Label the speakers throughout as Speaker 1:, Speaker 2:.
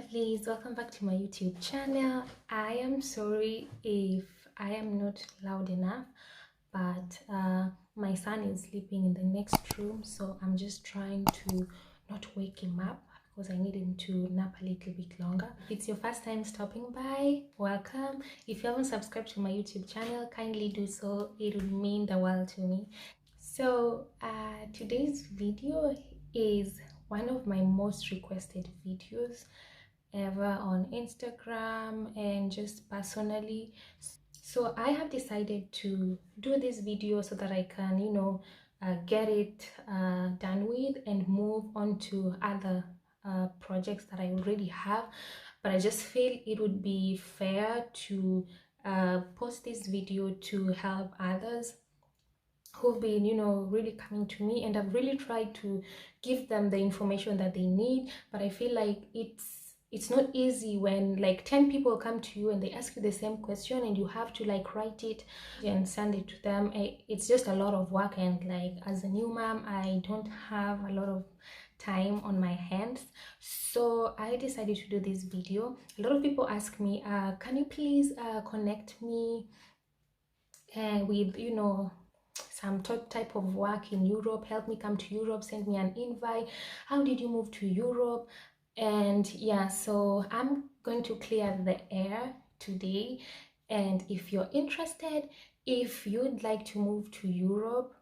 Speaker 1: lovelies, welcome back to my YouTube channel. I am sorry if I am not loud enough, but my son is sleeping in the next room, so I'm just trying to not wake him up because I need him to nap a little bit longer. If it's your first time stopping by, welcome. If you haven't subscribed to my YouTube channel, kindly do so. It would mean the world to me. So today's video is one of my most requested videos ever on Instagram and just personally. So I have decided to do this video so that I can, get it done with and move on to other projects that I already have. But I just feel it would be fair to post this video to help others who've been really coming to me, and I've really tried to give them the information that they need. But I feel like it's not easy when like 10 people come to you and they ask you the same question and you have to like write it and send it to them. It's just a lot of work, and like as a new mom I don't have a lot of time on my hands, so I decided to do this video. A lot of people ask me, can you please connect me with some type of work in Europe, help me come to Europe, send me an invite, how did you move to Europe? And yeah, so I'm going to clear the air today. And if you're interested, if you'd like to move to Europe,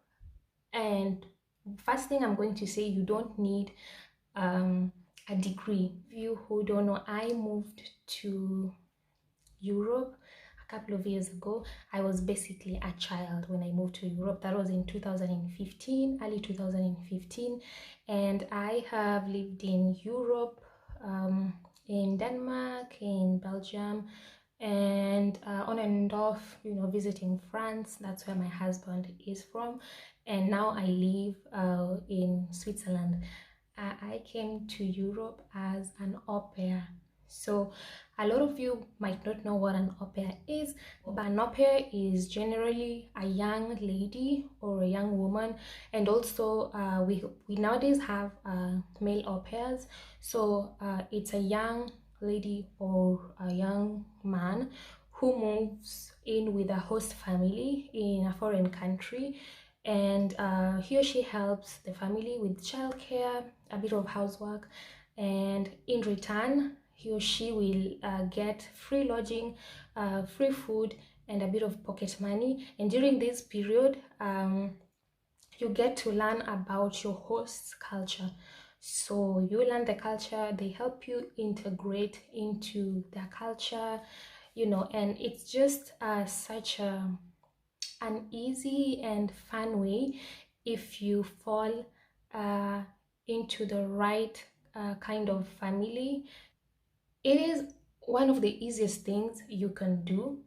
Speaker 1: and first thing I'm going to say, you don't need a degree. You who don't know, I moved to Europe a couple of years ago. I was basically a child when I moved to Europe. That was in 2015, early 2015, and I have lived in Europe, in Denmark, in Belgium, and on and off, visiting France. That's where my husband is from, and now I live in Switzerland. I came to Europe as an au pair. So a lot of you might not know what an au pair is, but an au pair is generally a young lady or a young woman, and also we nowadays have male au pairs. So it's a young lady or a young man who moves in with a host family in a foreign country, and he or she helps the family with childcare, a bit of housework, and in return he or she will get free lodging, free food, and a bit of pocket money. And during this period you get to learn about your host's culture. So you learn the culture, they help you integrate into their culture, and it's just such an easy and fun way if you fall into the right kind of family. It is one of the easiest things you can do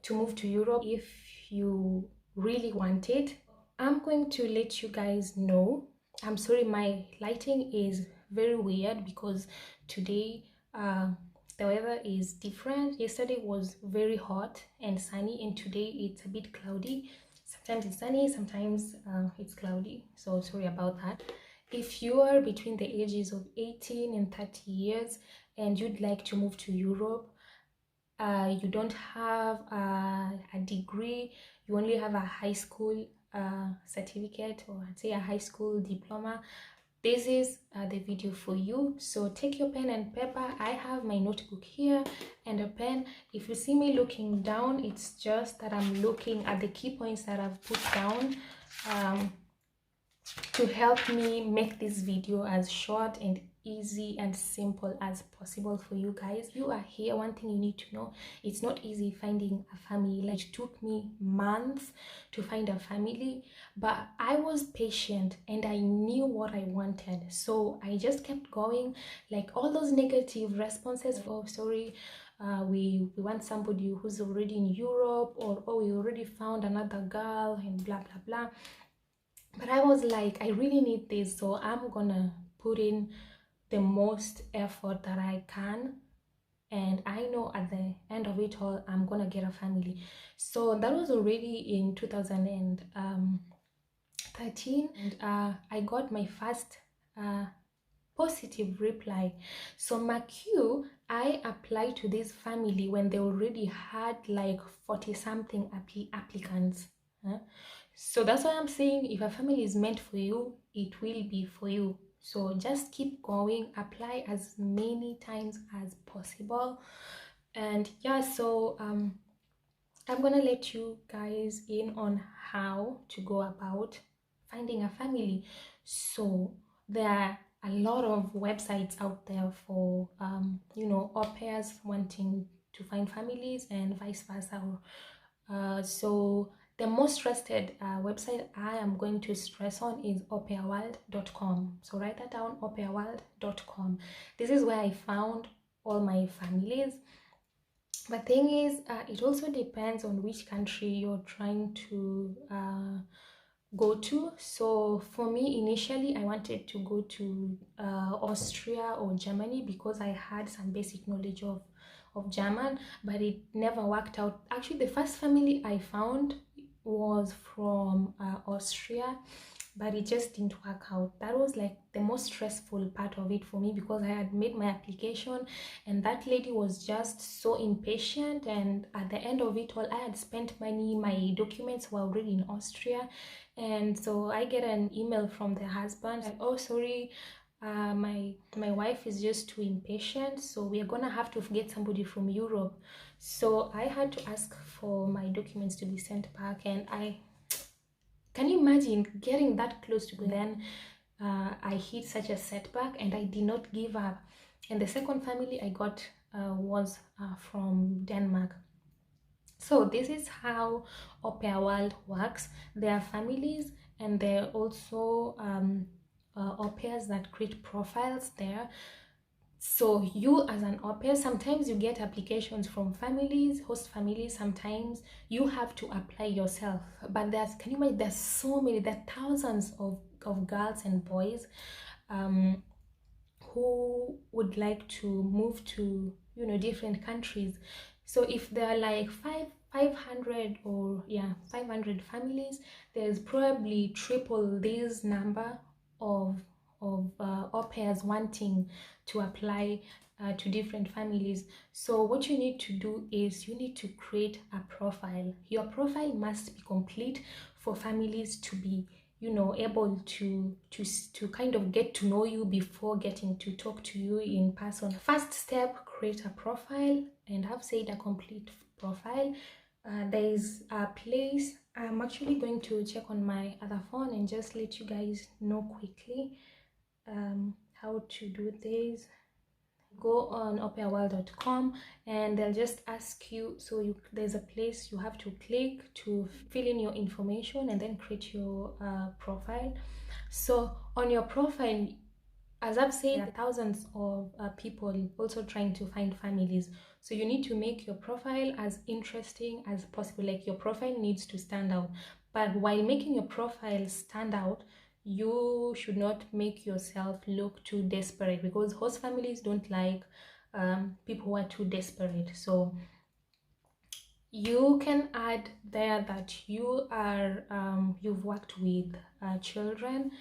Speaker 1: to move to Europe if you really want it. I'm going to let you guys know. I'm sorry, my lighting is very weird because today the weather is different. Yesterday was very hot and sunny, and today it's a bit cloudy. Sometimes it's sunny, sometimes it's cloudy, so sorry about that. If you are between the ages of 18 and 30 years and you'd like to move to Europe, you don't have a degree, you only have a high school certificate, or I'd say a high school diploma, this is the video for you. So take your pen and paper. I have my notebook here and a pen. If you see me looking down, it's just that I'm looking at the key points that I've put down to help me make this video as short and easy and simple as possible for you guys. You are here, one thing you need to know, it's not easy finding a family. Like, it took me months to find a family, but I was patient and I knew what I wanted, so I just kept going. Like, all those negative responses, oh sorry, we want somebody who's already in Europe, or oh, we already found another girl, and blah blah blah. But I was like, I really need this, so I'm gonna put in the most effort that I can, and I know at the end of it all I'm gonna get a family. So that was already in 2013, and I got my first positive reply. So mark you, I applied to this family when they already had like 40 something applicants. So that's why I'm saying, if a family is meant for you, it will be for you. So just keep going, apply as many times as possible. And yeah, so I'm gonna let you guys in on how to go about finding a family. So there are a lot of websites out there for au pairs wanting to find families and vice versa. So the most trusted website I am going to stress on is aupairworld.com. So write that down, aupairworld.com. This is where I found all my families. But thing is, it also depends on which country you're trying to go to. So for me, initially, I wanted to go to Austria or Germany because I had some basic knowledge of German, but it never worked out. Actually, the first family I found was from Austria, but it just didn't work out. That was like the most stressful part of it for me, because I had made my application and that lady was just so impatient, and at the end of it all, I had spent money, my documents were already in Austria, and so I get an email from the husband like, oh sorry, my wife is just too impatient, so we are gonna have to get somebody from Europe. So I had to ask for my documents to be sent back, and can you imagine getting that close to then I hit such a setback, and I did not give up. And the second family I got was from Denmark. So this is how Au Pair World works. There are families, and there are also au pairs that create profiles there. So you as an au pair, sometimes you get applications from families, host families, sometimes you have to apply yourself. But can you imagine, there's so many, there are thousands of girls and boys who would like to move to different countries. So if there are like 500 or 500 families, there's probably triple this number of au pairs wanting to apply to different families. So what you need to do is you need to create a profile. Your profile must be complete for families to be able to kind of get to know you before getting to talk to you in person. First step, create a profile, and I've said a complete profile. There is a place, I'm actually going to check on my other phone and just let you guys know quickly how to do this. Go on aupairworld.com and they'll just ask you, so there's a place you have to click to fill in your information and then create your profile. So on your profile, as I've said, there are thousands of people also trying to find families. So you need to make your profile as interesting as possible. Like, your profile needs to stand out. But while making your profile stand out, you should not make yourself look too desperate, because host families don't like people who are too desperate. So you can add there that you are you've worked with children,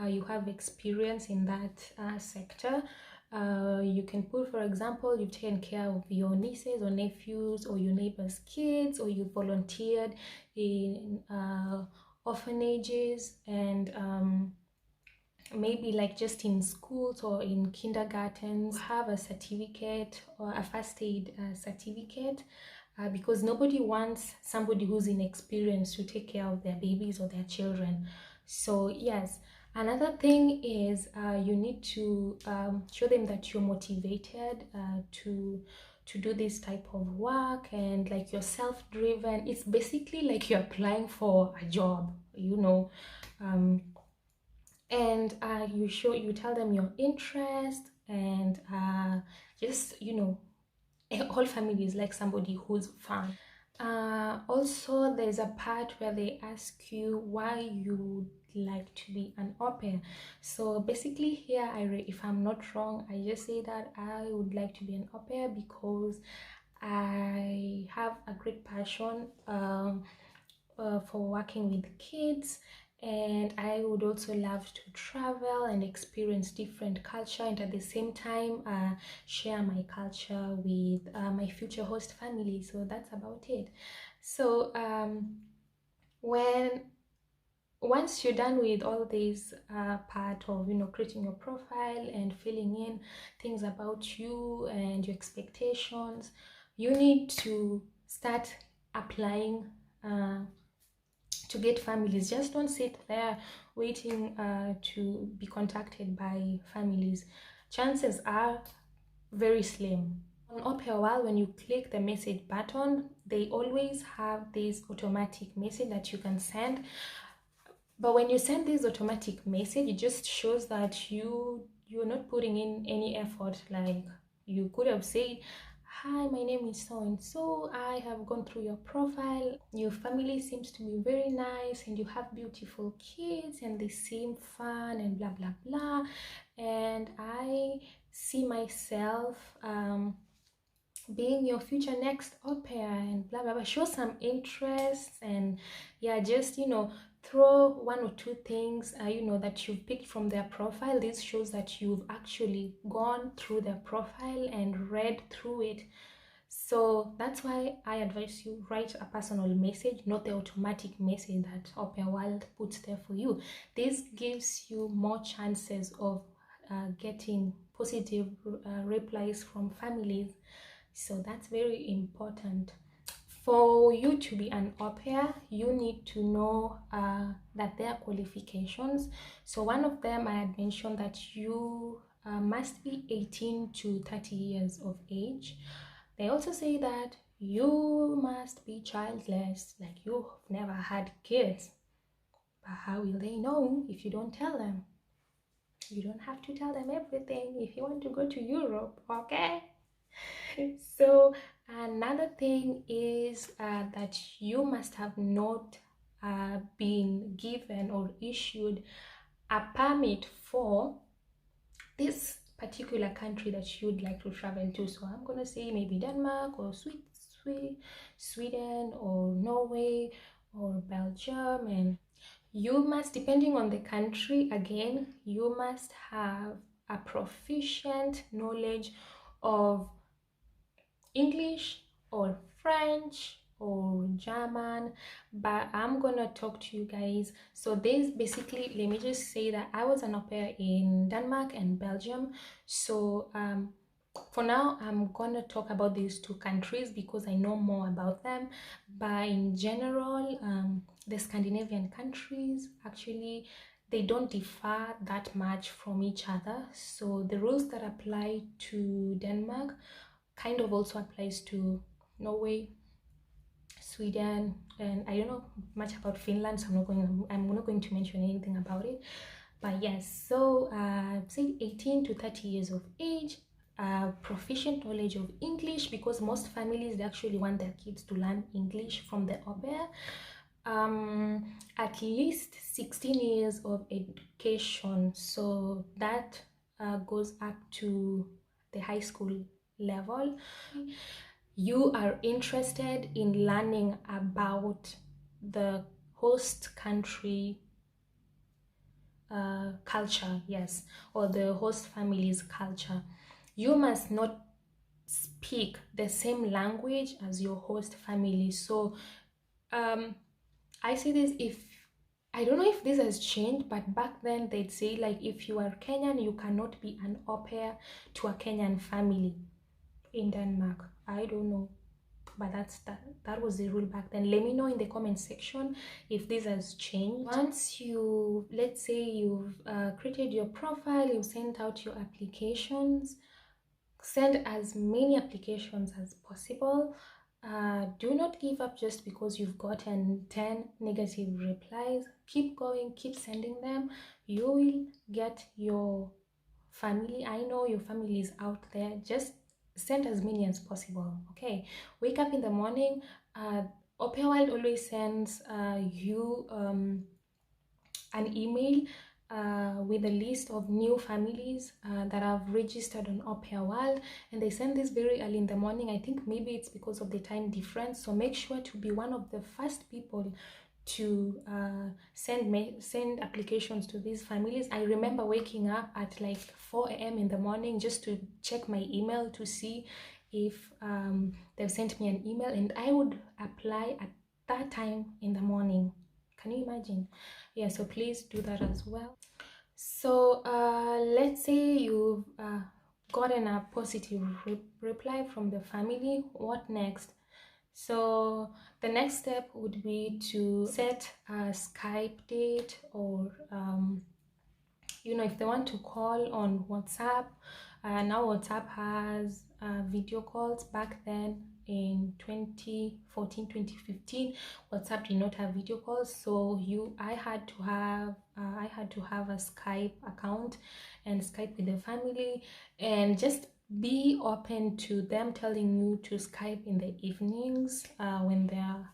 Speaker 1: you have experience in that sector. You can put, for example, you've taken care of your nieces or nephews or your neighbors' kids, or you volunteered in orphanages, and maybe like just in schools or in kindergartens. Have a certificate or a first aid certificate, because nobody wants somebody who's inexperienced to take care of their babies or their children. So yes, another thing is you need to show them that you're motivated to do this type of work, and like you're self-driven. It's basically like you're applying for a job, and you tell them your interest, and just all families like somebody who's fun. Also, there's a part where they ask you why you like to be an au pair. So basically here, if I'm not wrong, I just say that I would like to be an au pair because I have a great passion for working with kids, and I would also love to travel and experience different culture, and at the same time share my culture with my future host family. So that's about it. So when once you're done with all these part of creating your profile and filling in things about you and your expectations, you need to start applying to get families. Just don't sit there waiting to be contacted by families. Chances are very slim. On Opera, when you click the message button, they always have this automatic message that you can send. But when you send this automatic message, it just shows that you're not putting in any effort. Like, you could have said, "Hi, my name is so and so. I have gone through your profile. Your family seems to be very nice, and you have beautiful kids, and they seem fun, and blah blah blah. And I see myself being your future next au pair, and blah blah blah." Show some interest, and yeah, just throw one or two things that you've picked from their profile. This shows that you've actually gone through their profile and read through it. So that's why I advise you, write a personal message, not the automatic message that Opera World puts there for you. This gives you more chances of getting positive replies from families. So that's very important. For you to be an au pair, you need to know that there are qualifications. So one of them, I had mentioned that you must be 18 to 30 years of age. They also say that you must be childless, like you've never had kids. But how will they know if you don't tell them? You don't have to tell them everything if you want to go to Europe, okay? So another thing is that you must have not been given or issued a permit for this particular country that you'd like to travel to. So I'm gonna say maybe Denmark or Sweden or Norway or Belgium. And you must, depending on the country, again, you must have a proficient knowledge of English or French or German, but I'm gonna talk to you guys. So this basically, let me just say that I was an au pair in Denmark and Belgium. So for now, I'm gonna talk about these two countries because I know more about them. But in general, the Scandinavian countries, actually, they don't differ that much from each other. So the rules that apply to Denmark kind of also applies to Norway, Sweden, and I don't know much about Finland, so I'm not going to mention anything about it. But yes, so say 18 to 30 years of age, proficient knowledge of English, because most families, they actually want their kids to learn English from the au pair. At least 16 years of education, so that goes up to the high school level. You are interested in learning about the host country culture, yes, or the host family's culture. You must not speak the same language as your host family. So I say this, if I don't know if this has changed, but back then they'd say, like, if you are Kenyan, you cannot be an au pair to a Kenyan family in Denmark. I don't know, but that was the rule back then. Let me know in the comment section if this has changed. Once you, let's say you've created your profile, you've sent out your applications, send as many applications as possible. Do not give up just because you've gotten 10 negative replies. Keep going, keep sending them. You will get your family. I know your family is out there. Just send as many as possible. Okay, wake up in the morning. Au Pair World always sends you an email with a list of new families that have registered on Au Pair World, and they send this very early in the morning. I think maybe it's because of the time difference, so make sure to be one of the first people to send applications to these families. I remember waking up at like 4 a.m. in the morning just to check my email to see if they've sent me an email, and I would apply at that time in the morning. Can you imagine? Yeah, so please do that as well. So let's say you've gotten a positive reply from the family. What next? So the next step would be to set a Skype date, or if they want to call on WhatsApp. Now WhatsApp has video calls. Back then in 2014, 2015, WhatsApp did not have video calls, so I had to have a Skype account and Skype with the family, and just be open to them telling you to Skype in the evenings when they're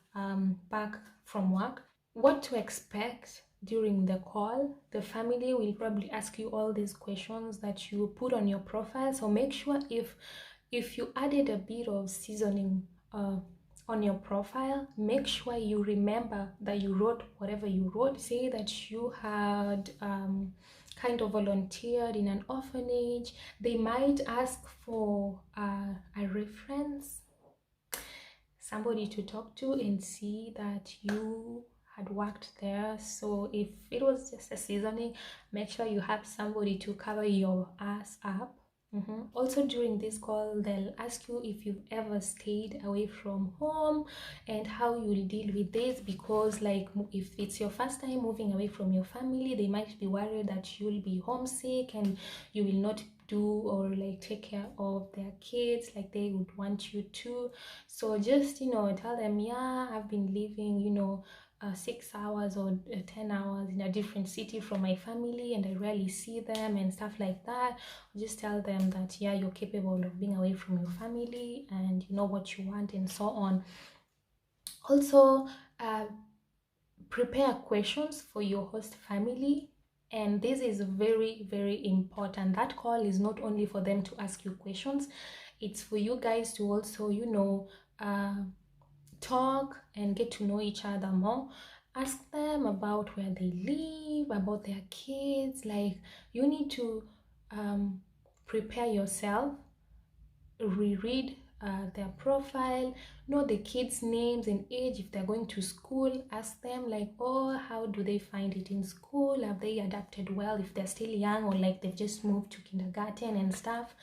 Speaker 1: back from work. What to expect during the call: the family will probably ask you all these questions that you put on your profile, so make sure if you added a bit of seasoning on your profile, make sure you remember that you wrote whatever you wrote. Say that you had kind of volunteered in an orphanage. They might ask for a reference, somebody to talk to and see that you had worked there. So if it was just a seasoning, make sure you have somebody to cover your ass up. Also during this call, they'll ask you if you've ever stayed away from home and how you'll deal with this, because like if it's your first time moving away from your family, they might be worried that you'll be homesick and you will not do or like take care of their kids like they would want you to. So just tell them, yeah, I've been living 6 hours or 10 hours in a different city from my family and I rarely see them and stuff like that. Just tell them that, yeah, you're capable of being away from your family and you know what you want and so on. Also, prepare questions for your host family, and this is very, very important. That call is not only for them to ask you questions, it's for you guys to also talk and get to know each other more. Ask them about where they live, about their kids. Like, you need to prepare yourself, reread their profile, know the kids' names and age. If they're going to school, ask them like, oh, how do they find it in school? Have they adapted well if they're still young, or like they've just moved to kindergarten and stuff?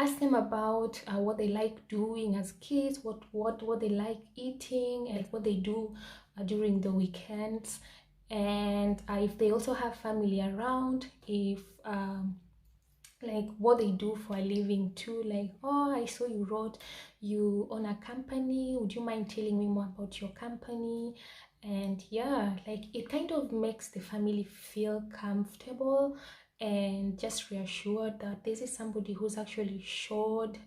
Speaker 1: Ask them about what they like doing as kids, what they like eating, and what they do during the weekends. And if they also have family around, if like what they do for a living too. Like, oh, I saw you wrote you own a company, would you mind telling me more about your company? And yeah, like it kind of makes the family feel comfortable and just reassured that this is somebody who's actually showed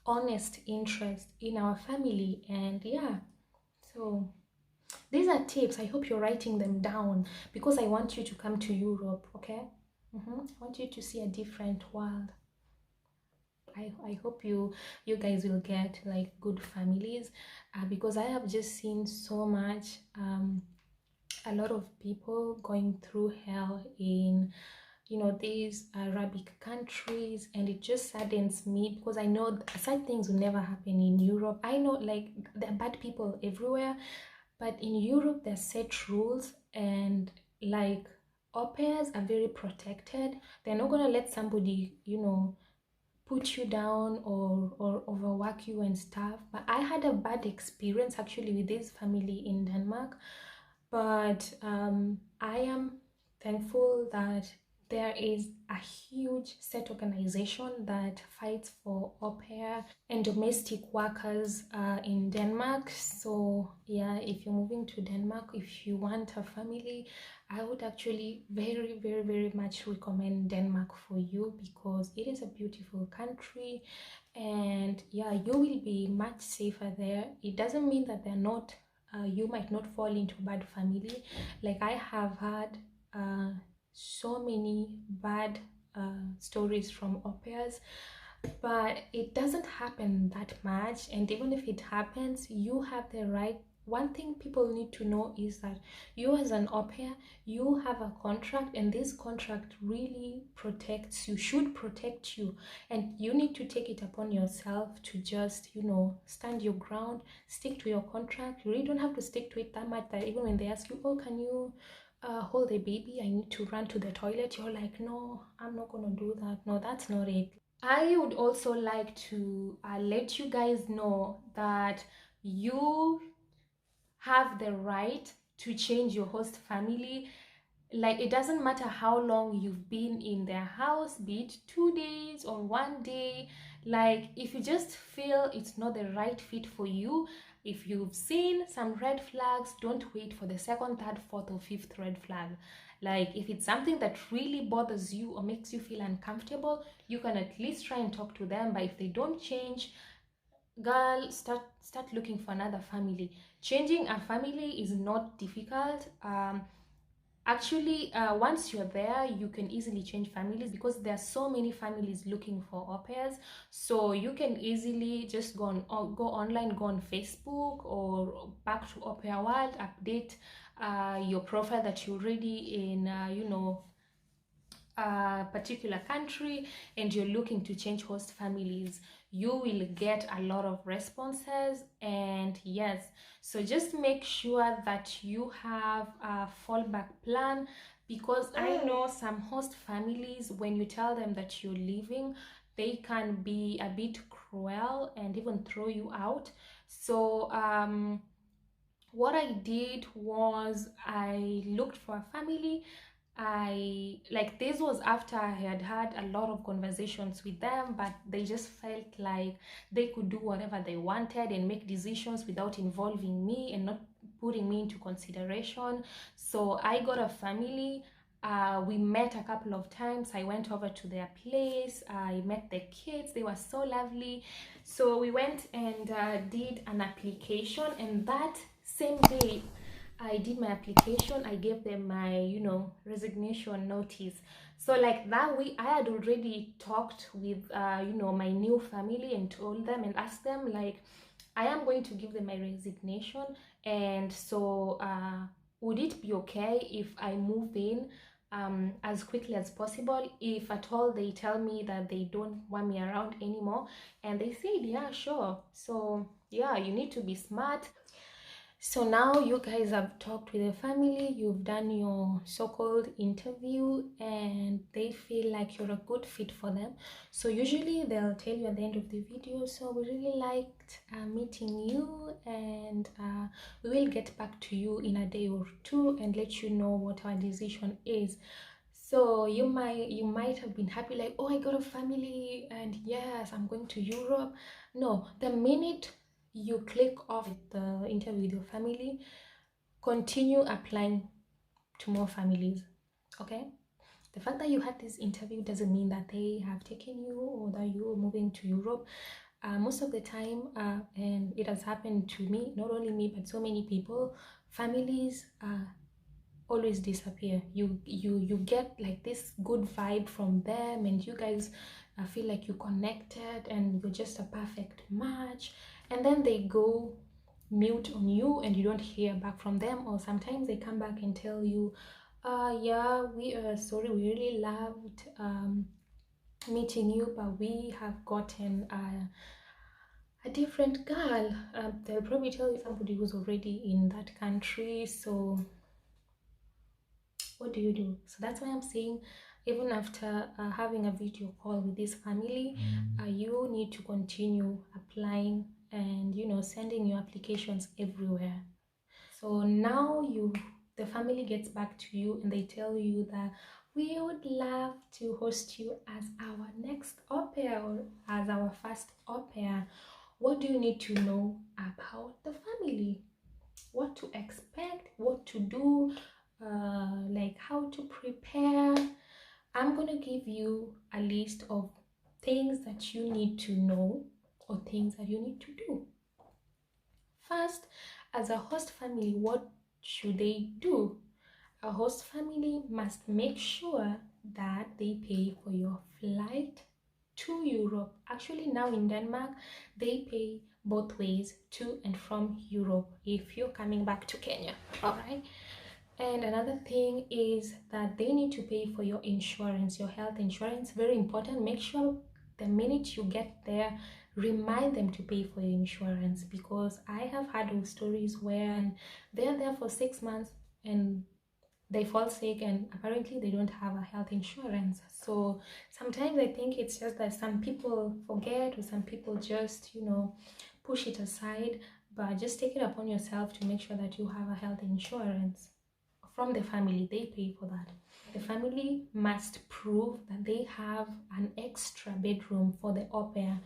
Speaker 1: honest interest in our family. And yeah, so these are tips. I hope you're writing them down because I want you to come to Europe, okay? I want you to see a different world. I hope you guys will get like good families because I have just seen so much, a lot of people going through hell in these Arabic countries, and it just saddens me because I know sad things will never happen in Europe. I know like there are bad people everywhere, but in Europe there's set rules, and like au pairs are very protected. They're not gonna let somebody put you down or overwork you and stuff. But I had a bad experience actually with this family in Denmark, but I am thankful that there is a huge set organization that fights for au pair and domestic workers in Denmark. So yeah, if you're moving to Denmark, if you want a family, I would actually very, very, very much recommend Denmark for you because it is a beautiful country, and yeah, you will be much safer there. It doesn't mean that they're not you might not fall into a bad family. Like I have had so many bad stories from au pairs, but it doesn't happen that much. And even if it happens, you have the one thing people need to know is that you as an au pair, you have a contract, and this contract really protects you, should protect you, and you need to take it upon yourself to just, you know, stand your ground, stick to your contract. You really don't have to stick to it that much that even when they ask you, oh, can you hold a baby, I need to run to the toilet, you're like, no, I'm not gonna do that. No, that's not it. I would also like to let you guys know that you have the right to change your host family. Like, it doesn't matter how long you've been in their house, be it 2 days or 1 day. Like, if you just feel it's not the right fit for you, if you've seen some red flags, don't wait for the second, third, fourth, or fifth red flag. Like, if it's something that really bothers you or makes you feel uncomfortable, you can at least try and talk to them. But if they don't change, girl, start looking for another family. Changing a family is not difficult. Actually, once you're there, you can easily change families because there are so many families looking for au pairs. So you can easily just go on, or go online, go on Facebook or back to Au Pair World, update your profile that you're already in, you know, a particular country, and you're looking to change host families. You will get a lot of responses. And yes, so just make sure that you have a fallback plan, because I know some host families, when you tell them that you're leaving, they can be a bit cruel and even throw you out. So what I did was I looked for a family. I like, this was after I had had a lot of conversations with them, but they just felt like they could do whatever they wanted and make decisions without involving me and not putting me into consideration. So I got a family. We met a couple of times. I went over to their place. I met the kids. They were so lovely. So we went and did an application, and that same day I did my application, I gave them my, you know, resignation notice. So like that week, I had already talked with, you know, my new family and told them and asked them, like, I am going to give them my resignation. And so would it be okay if I move in as quickly as possible? If at all they tell me that they don't want me around anymore. And they said, yeah, sure. So yeah, you need to be smart. So now you guys have talked with the family, you've done your so-called interview, and they feel like you're a good fit for them. So usually they'll tell you at the end of the video, so we really liked meeting you, and we will get back to you in a day or two and let you know what our decision is. So you might have been happy, like, oh, I got a family and yes, I'm going to Europe. No, the minute you click off the interview with your family, continue applying to more families. Okay, the fact that you had this interview doesn't mean that they have taken you or that you're moving to Europe. Most of the time, and it has happened to me, not only me but so many people, families always disappear. You get like this good vibe from them, and you guys feel like you connected and you're just a perfect match, and then they go mute on you and you don't hear back from them. Or sometimes they come back and tell you, yeah, we are sorry, we really loved meeting you, but we have gotten a different girl. They'll probably tell you somebody who's already in that country. So what do you do? So that's why I'm saying, even after having a video call with this family, you need to continue applying and, you know, sending your applications everywhere. So now the family gets back to you and they tell you that we would love to host you as our next au pair or as our first au pair. What do you need to know about the family? What to expect, what to do, like how to prepare. I'm gonna give you a list of things that you need to know or things that you need to do. First, as a host family, what should they do? A host family must make sure that they pay for your flight to Europe. Actually, now in Denmark, they pay both ways to and from Europe if you're coming back to Kenya. All right. And another thing is that they need to pay for your insurance, your health insurance. Very important. Make sure the minute you get there, remind them to pay for your insurance, because I have had those stories where they're there for 6 months and they fall sick and apparently they don't have a health insurance. So sometimes I think it's just that some people forget, or some people just, push it aside. But just take it upon yourself to make sure that you have a health insurance from the family. They pay for that. The family must prove that they have an extra bedroom for the au pair.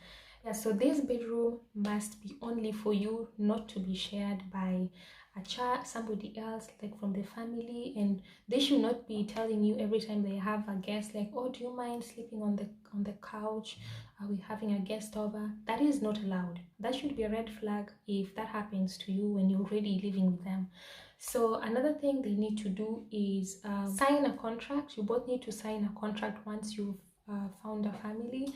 Speaker 1: Yeah, so this bedroom must be only for you, not to be shared by a child, somebody else, like from the family. And they should not be telling you every time they have a guest, like, oh, do you mind sleeping on the couch? Are we having a guest over? That is not allowed. That should be a red flag if that happens to you when you're already living with them. So another thing they need to do is sign a contract. You both need to sign a contract once you've found a family.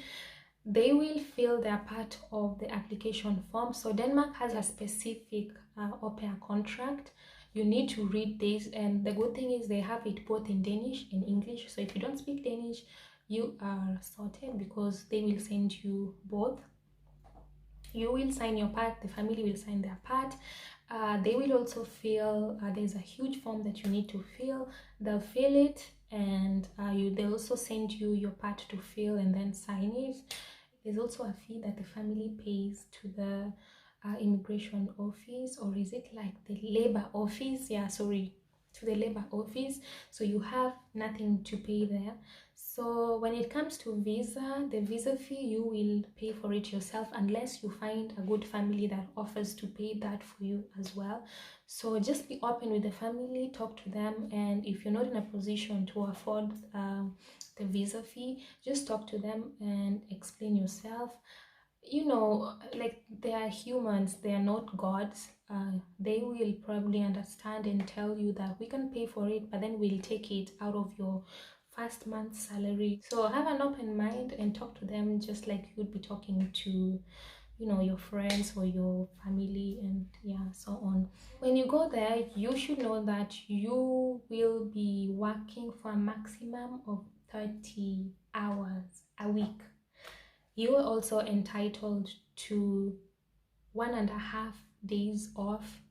Speaker 1: They will fill their part of the application form. So Denmark has a specific au pair contract. You need to read this, and the good thing is they have it both in Danish and English. So if you don't speak Danish, you are sorted, because they will send you both. You will sign your part, the family will sign their part. They will also fill, there's a huge form that you need to fill. They'll fill it, and they'll also send you your part to fill and then sign it. There's also a fee that the family pays to the immigration office, or is it like the labor office? Yeah, sorry, to the labor office. So you have nothing to pay there. So when it comes to visa, the visa fee, you will pay for it yourself, unless you find a good family that offers to pay that for you as well. So just be open with the family, talk to them, and if you're not in a position to afford the visa fee, just talk to them and explain yourself. Like, they are humans, they are not gods. They will probably understand and tell you that we can pay for it, but then we'll take it out of your first month's salary. So have an open mind and talk to them just like you'd be talking to your friends or your family, and yeah, so on. When you go there, you should know that you will be working for a maximum of 30 hours a week. You are also entitled to 1.5 days off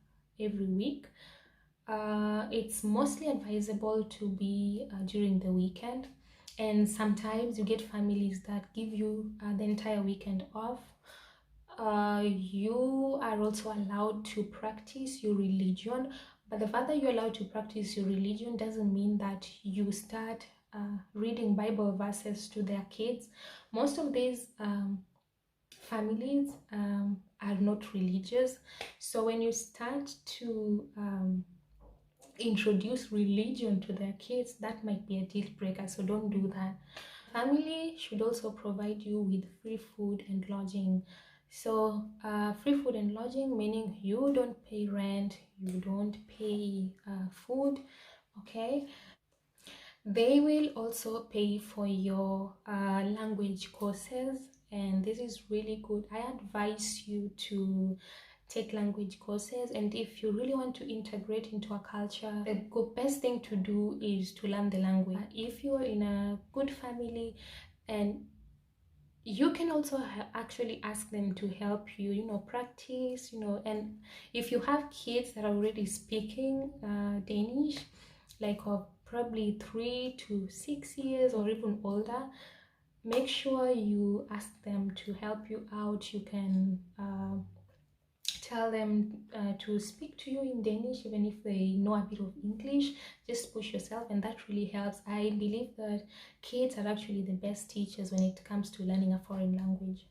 Speaker 1: every week. It's mostly advisable to be during the weekend, and sometimes you get families that give you the entire weekend off. You are also allowed to practice your religion, but the fact that you're allowed to practice your religion doesn't mean that you start reading Bible verses to their kids. Most of these families are not religious, so when you start to introduce religion to their kids, that might be a deal breaker, so don't do that. Family should also provide you with free food and lodging. So free food and lodging, meaning you don't pay rent, you don't pay food, okay? They will also pay for your language courses, and this is really good. I advise you to take language courses, and if you really want to integrate into a culture, the best thing to do is to learn the language. If you're in a good family, and you can also actually ask them to help you, practice, and if you have kids that are already speaking Danish, like of probably 3 to 6 years or even older, make sure you ask them to help you out. You can tell them to speak to you in Danish, even if they know a bit of English. Just push yourself, and that really helps. I believe that kids are actually the best teachers when it comes to learning a foreign language.